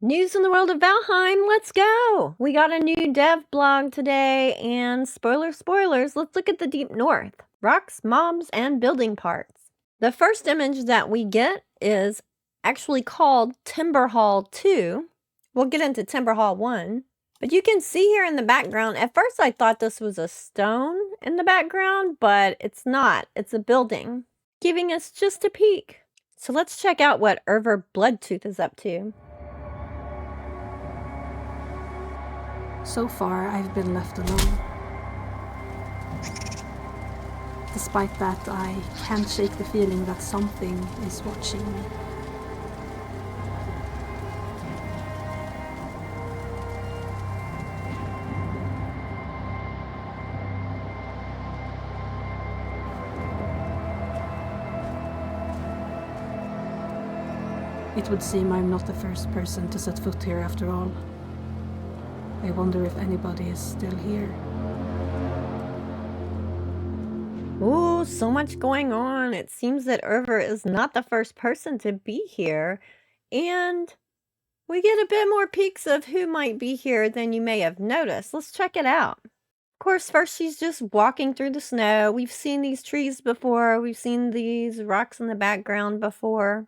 News in the world of Valheim, let's go! We got a new dev blog today, and spoilers, let's look at the Deep North. Rocks, mobs, and building parts. The first image that we get is actually called Timber Hall 2. We'll get into Timber Hall 1. But you can see here in the background, at first I thought this was a stone in the background, but it's not. It's a building, giving us just a peek. So let's check out what Erver Bloodtooth is up to. So far, I've been left alone. Despite that, I can't shake the feeling that something is watching me. It would seem I'm not the first person to set foot here after all. I wonder if anybody is still here. Ooh, so much going on. It seems that Erver is not the first person to be here. And we get a bit more peeks of who might be here than you may have noticed. Let's check it out. Of course, first she's just walking through the snow. We've seen these trees before. We've seen these rocks in the background before.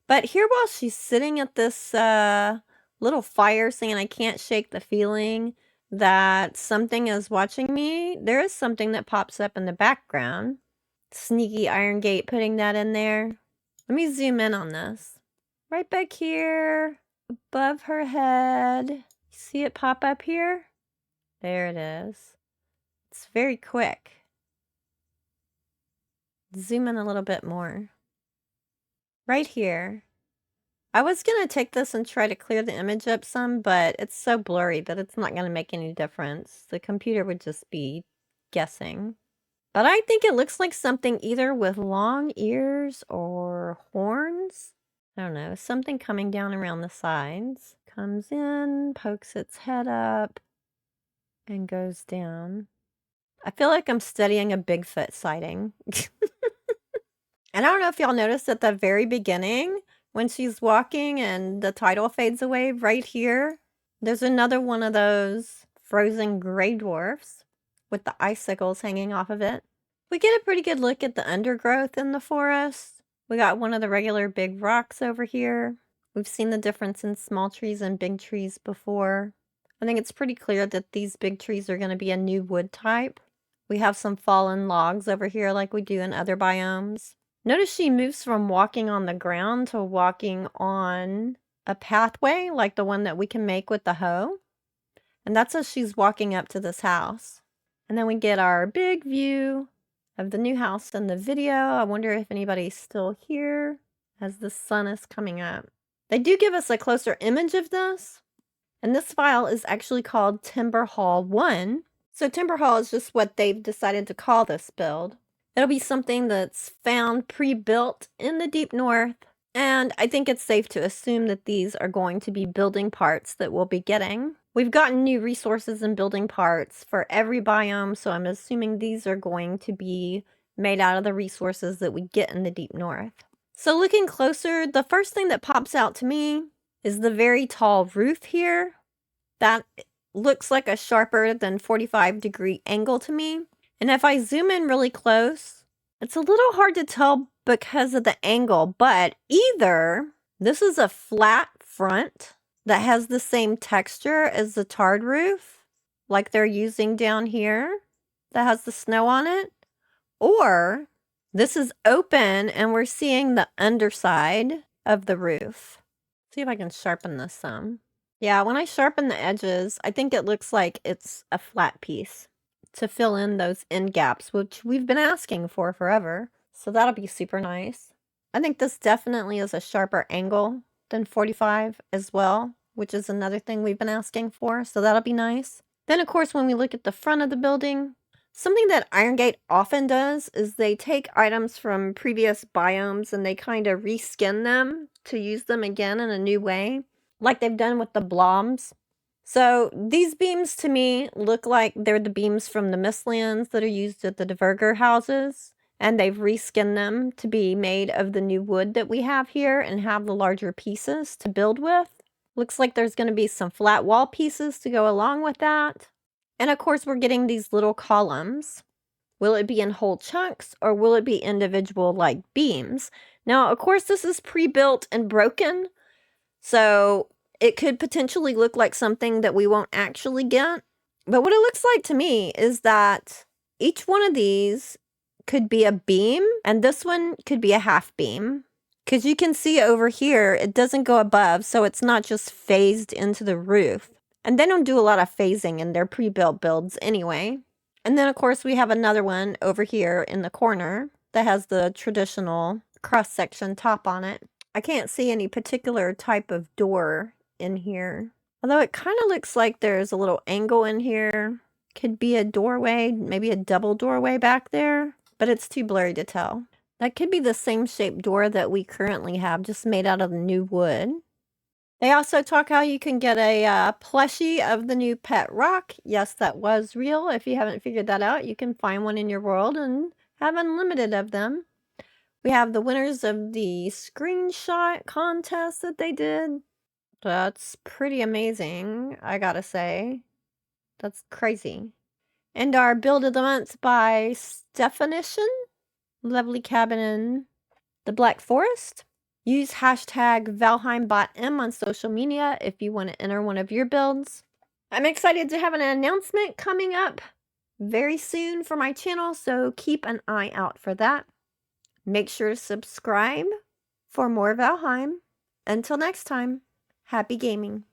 But here while she's sitting at this little fire saying, I can't shake the feeling that something is watching me, there is something that pops up in the background. Sneaky Iron Gate putting that in there. Let me zoom in on this. Right back here, above her head. See it pop up here? There it is. It's very quick. Zoom in a little bit more. Right here. I was going to take this and try to clear the image up some, but it's so blurry that it's not going to make any difference. The computer would just be guessing. But I think it looks like something either with long ears or horns. I don't know, something coming down around the sides. Comes in, pokes its head up, and goes down. I feel like I'm studying a Bigfoot sighting. And I don't know if y'all noticed at the very beginning, when she's walking and the title fades away right here, there's another one of those frozen gray dwarfs with the icicles hanging off of it. We get a pretty good look at the undergrowth in the forest. We got one of the regular big rocks over here. We've seen the difference in small trees and big trees before. I think it's pretty clear that these big trees are going to be a new wood type. We have some fallen logs over here like we do in other biomes. Notice she moves from walking on the ground to walking on a pathway like the one that we can make with the hoe. And that's as she's walking up to this house. And then we get our big view of the new house in the video. I wonder if anybody's still here as the sun is coming up. They do give us a closer image of this. And this file is actually called Timber Hall 1. So Timber Hall is just what they've decided to call this build. It'll be something that's found pre-built in the Deep North, and I think it's safe to assume that these are going to be building parts that we'll be getting. We've gotten new resources and building parts for every biome, so I'm assuming these are going to be made out of the resources that we get in the Deep North. So looking closer, the first thing that pops out to me is the very tall roof here. That looks like a sharper than 45-degree angle to me. And if I zoom in really close, it's a little hard to tell because of the angle, but either this is a flat front that has the same texture as the tarred roof, like they're using down here, that has the snow on it, or this is open and we're seeing the underside of the roof. See if I can sharpen this some. Yeah, when I sharpen the edges, I think it looks like it's a flat piece to fill in those end gaps, which we've been asking for forever. So that'll be super nice. I think this definitely is a sharper angle than 45 as well, which is another thing we've been asking for. So that'll be nice. Then, of course, when we look at the front of the building, something that Iron Gate often does is they take items from previous biomes and they kind of reskin them to use them again in a new way, like they've done with the bloms. So these beams to me look like they're the beams from the Mistlands that are used at the Diverger houses. And they've reskinned them to be made of the new wood that we have here and have the larger pieces to build with. Looks like there's going to be some flat wall pieces to go along with that. And of course, we're getting these little columns. Will it be in whole chunks or will it be individual like beams? Now, of course, this is pre-built and broken, so it could potentially look like something that we won't actually get. But what it looks like to me is that each one of these could be a beam, and this one could be a half beam. Because you can see over here, it doesn't go above, so it's not just phased into the roof. And they don't do a lot of phasing in their pre-built builds anyway. And then, of course, we have another one over here in the corner that has the traditional cross-section top on it. I can't see any particular type of door in here. Although it kind of looks like there's a little angle in here. Could be a doorway, maybe a double doorway back there, but it's too blurry to tell. That could be the same shaped door that we currently have, just made out of the new wood. They also talk how you can get a plushie of the new pet rock. Yes, that was real. If you haven't figured that out, you can find one in your world and have unlimited of them. We have the winners of the screenshot contest that they did. That's pretty amazing, I gotta say. That's crazy. And our build of the month by Definition. Lovely cabin in the Black Forest. Use hashtag ValheimBotM on social media if you want to enter one of your builds. I'm excited to have an announcement coming up very soon for my channel, so keep an eye out for that. Make sure to subscribe for more Valheim. Until next time, happy gaming.